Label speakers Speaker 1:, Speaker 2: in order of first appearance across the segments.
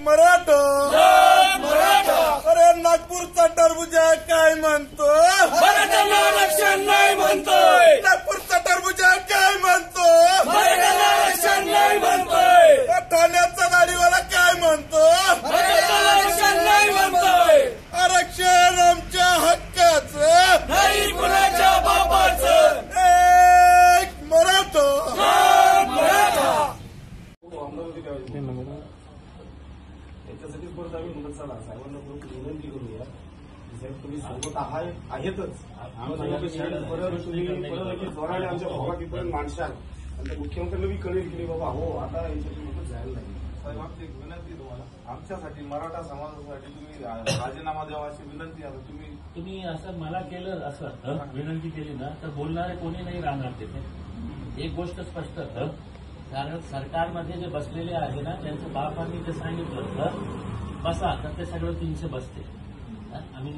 Speaker 1: मराठा अरे नागपूरचा टरबुजा काय म्हणतो,
Speaker 2: मराठ्यांना आरक्षण नाही म्हणतोय.
Speaker 1: नागपूरचा टरबुजा काय म्हणतो,
Speaker 2: मराठ्यांना आरक्षण नाही म्हणतोय.
Speaker 1: ठाण्याचा दाढीवाला काय म्हणतो,
Speaker 2: मराठ्यांना आरक्षण नाही म्हणतोय.
Speaker 1: आरक्षण आमच्या हक्काचं
Speaker 2: नाही कुणाच्या बापाचं.
Speaker 1: एक मराठा
Speaker 3: त्याच्यासाठीच परत आम्ही म्हणत चला साहेबांना विनंती करूया. साहेब तुम्ही सोबत आहेतच, परत तुम्ही परत जोराने आमच्या भावा तिथपर्यंत माणसाल आणि मुख्यमंत्र्यांना बी कळेल की बाबा हो आता याच्यातून लोक जायला नाही.
Speaker 4: साहेब आमची एक विनंती तुम्हाला, आमच्यासाठी मराठा समाजासाठी तुम्ही राजीनामा द्यावा अशी विनंती आहे.
Speaker 5: तुम्ही असं मला केलं असं विनंती केली ना तर बोलणारे कोणी नाही राहणार तिथे. एक गोष्ट स्पष्ट कारण सरकारमध्ये जे बसलेले आहे ना त्यांच्या बापांनी ते सांगितलं बसा तर ते सगळं 300 बसते. आम्ही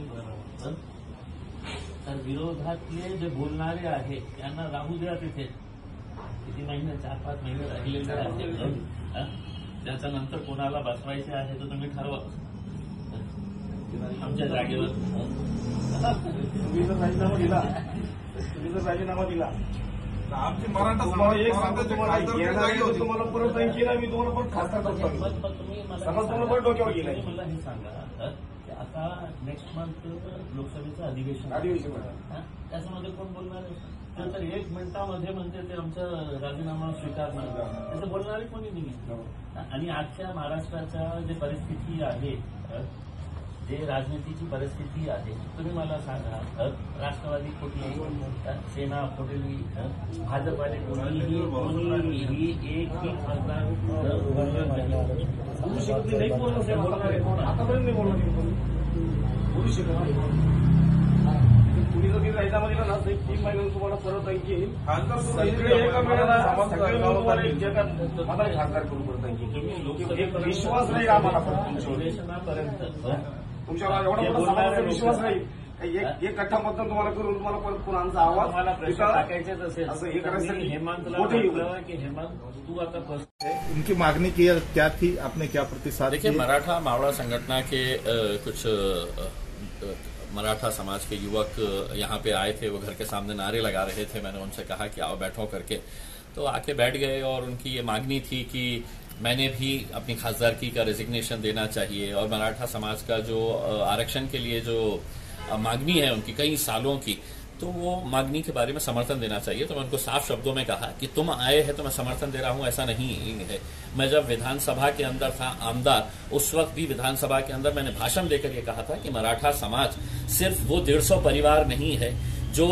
Speaker 5: तर विरोधातले जे बोलणारे आहे त्यांना राहू द्या तिथे. किती महिने 4-5 महिने राहिलेले आहे. त्याच्यानंतर कोणाला बसवायचे आहे तर तुम्ही ठरवा आमच्या जागेवर.
Speaker 3: तुम्ही जर राजीनामा दिला
Speaker 4: आमची मराठा
Speaker 3: तुम्हाला परत केला मी तुम्हाला परत खासदार करतो. समज तुम्हाला परत डोक्यावर गेला.
Speaker 5: मला हे सांगा की आता नेक्स्ट मंथ लोकसभेचं अधिवेशन त्याच्यामध्ये कोण बोलणार आहे तर 1 मिनिटामध्ये म्हणजे ते आमचा राजीनामा स्वीकारणार असं बोलणारे कोणी नाही. आणि आजच्या महाराष्ट्राच्या जे परिस्थिती आहे जे राजनीतीची परिस्थिती आहे तुम्ही मला सांगा राष्ट्रवादी कुठली सेना कुठली भाजपाने कोणीही एकही खासदार
Speaker 3: बोलू शकत नाही. आतापर्यंत नाही बोलू शकत नाही. तुम्ही जर राजीनामा दिला ना तर 3 महिन्यात तुम्हाला परत आणखी येईल. एका वेळेला मला खासदार करून परत आणखी विश्वास नाही आम्हाला
Speaker 5: अधिवेशनापर्यंत
Speaker 3: तुमच्यावर एवढा मोठा विश्वास नाही. एक कट्टा मतदान तुम्हाला करून तुम्हाला परत पुन्हा आमचा आवाज
Speaker 5: मला प्रश्न टाकायचेच असेल
Speaker 3: असं हे करायसाठी
Speaker 5: हेमंतला म्हटलं की हेमंत तू आता
Speaker 1: उनकी मांगनी की क्या थी, आपने क्या प्रतिसाद?
Speaker 6: देखिए मराठा मावड़ा संगठन के कुछ मराठा समाज के युवक यहाँ पे आए थे, वो घर के सामने नारे लगा रहे थे. मैंने उनसे कहा कि आओ बैठो करके, तो आके बैठ गए और उनकी ये मांगनी थी कि मैंने भी अपनी खासदारकी का रेजिग्नेशन देना चाहिए और मराठा समाज का जो आरक्षण के लिए जो मांगनी है उनकी कई सालों की, तो वो मांगनी के बारे में समर्थन देना चाहिए. तो मैं उनको साफ शब्दों में कहा कि तुम आए हैं तो मैं समर्थन दे रहा हूं, ऐसा नहीं है. मैं जब विधानसभा के अंदर था आमदार, उस वक्त भी विधानसभा के अंदर मैंने भाषण देकर ये कहा था कि मराठा समाज सिर्फ वो 150 परिवार नहीं है जो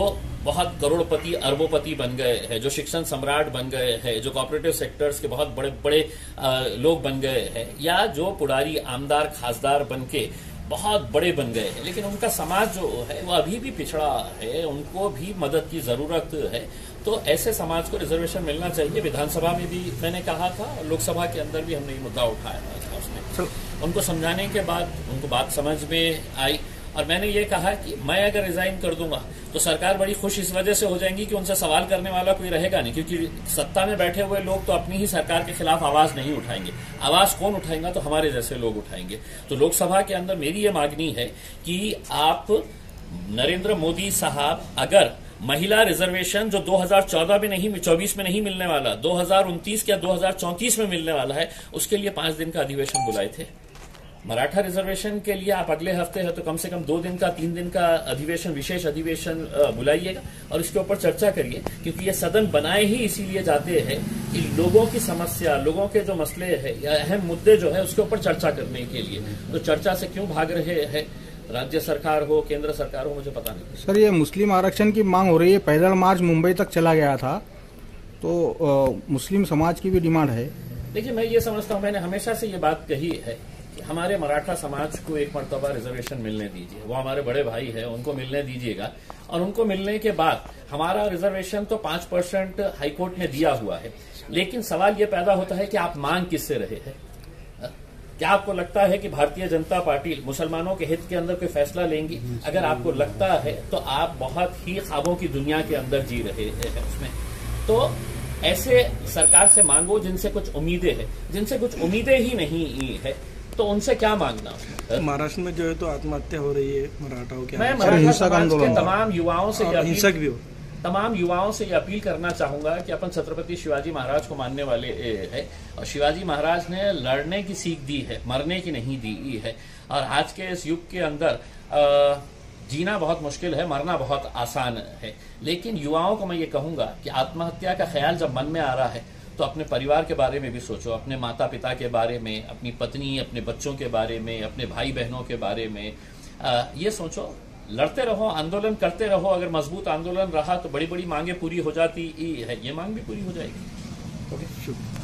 Speaker 6: बहुत करोड़पति अरबोपति बन गए हैं, जो शिक्षण सम्राट बन गए हैं, जो कोऑपरेटिव सेक्टर्स के बहुत बड़े बड़े लोग बन गए हैं, या जो पुडारी आमदार खासदार बन के बहुत बड़े बन गए हैं, लेकिन उनका समाज जो है वो अभी भी पिछड़ा है, उनको भी मदद की जरूरत है. तो ऐसे समाज को रिजर्वेशन मिलना चाहिए. विधानसभा में भी मैंने कहा था, लोकसभा के अंदर भी हमने ये मुद्दा उठाया था. उसमें उनको समझाने के बाद उनको बात समझ में आई और मैंने ये कहा कि मैं अगर रिजाइन कर दूंगा तो सरकार बड़ी खुश इस वजह से हो जाएंगी कि उनसे सवाल करने वाला कोई रहेगा नहीं, क्योंकि सत्ता में बैठे हुए लोग तो अपनी ही सरकार के खिलाफ आवाज नहीं उठाएंगे. आवाज कौन उठाएगा तो हमारे जैसे लोग उठाएंगे. तो लोकसभा के अंदर मेरी ये मांगनी है कि आप नरेंद्र मोदी साहब अगर महिला रिजर्वेशन जो 2014 में नहीं 24 में नहीं मिलने वाला, 2029 या 2034 में मिलने वाला है, उसके लिए 5 दिन का अधिवेशन बुलाए थे. मराठा रिजर्वेशन के लिए आप अगले हफ्ते है तो कम से कम 2 दिन का 3 दिन का अधिवेशन, विशेष अधिवेशन बुलाइएगा और इसके ऊपर चर्चा करिए, क्योंकि ये सदन बनाए ही इसीलिए जाते हैं कि लोगों की समस्या, लोगों के जो मसले हैं या अहम मुद्दे जो है उसके ऊपर चर्चा करने के लिए. तो चर्चा से क्यों भाग रहे हैं राज्य सरकार हो केंद्र सरकार हो, मुझे पता नहीं.
Speaker 7: सर ये मुस्लिम आरक्षण की मांग हो रही है, पैदल मार्च मुंबई तक चला गया था, तो मुस्लिम समाज की भी डिमांड है.
Speaker 6: देखिए मैं ये समझता हूँ, मैंने हमेशा से ये बात कही है कि हमारे मराठा समाज को एक मर्तबा रिजर्वेशन मिलने दीजिए. वो हमारे बड़े भाई हैं, उनको मिलने दीजिएगा और उनको मिलने के बाद हमारा रिजर्वेशन तो 5% हाईकोर्ट ने दिया हुआ है, लेकिन सवाल ये पैदा होता है कि आप मांग किससे रहे हैं. क्या आपको लगता है कि भारतीय जनता पार्टी मुसलमानों के हित के अंदर कोई फैसला लेंगी? अगर आपको लगता है तो आप बहुत ही ख्वाबों की दुनिया के अंदर जी रहे हैं उसमें. तो ऐसे सरकार से मांगो जिनसे कुछ उम्मीदें हैं. जिनसे कुछ उम्मीदें ही नहीं है तो उनसे क्या मांगना?
Speaker 8: महाराष्ट्र में जो है तो आत्महत्या हो रही है मराठाओं के,
Speaker 6: मैं मराठा
Speaker 7: हिंसक
Speaker 6: समाज
Speaker 7: आंदोलन
Speaker 6: के तमाम युवाओं से ये
Speaker 8: हिंसक भी हो,
Speaker 6: तमाम युवाओं से ये अपील करना चाहूंगा कि अपन छत्रपति शिवाजी महाराज को मानने वाले हैं और शिवाजी महाराज ने लड़ने की सीख दी है, मरने की नहीं दी है। और आज के इस युग के अंदर जीना बहुत मुश्किल है, मरना बहुत आसान है। लेकिन युवाओं को मैं ये कहूंगा कि आत्महत्या का ख्याल जब मन में आ रहा है तो अपने परिवार के बारे में भी सोचो, अपने माता पिता के बारे में, अपनी पत्नी, अपने बच्चों के बारे में, अपने भाई बहनों के बारे में ये सोचो। लड़ते रहो, आंदोलन करते रहो। अगर मजबूत आंदोलन रहा तो बड़ी बड़ी मांगे पूरी हो जाती है, ये मांग भी पूरी हो जाएगी।
Speaker 8: शुक्रिया।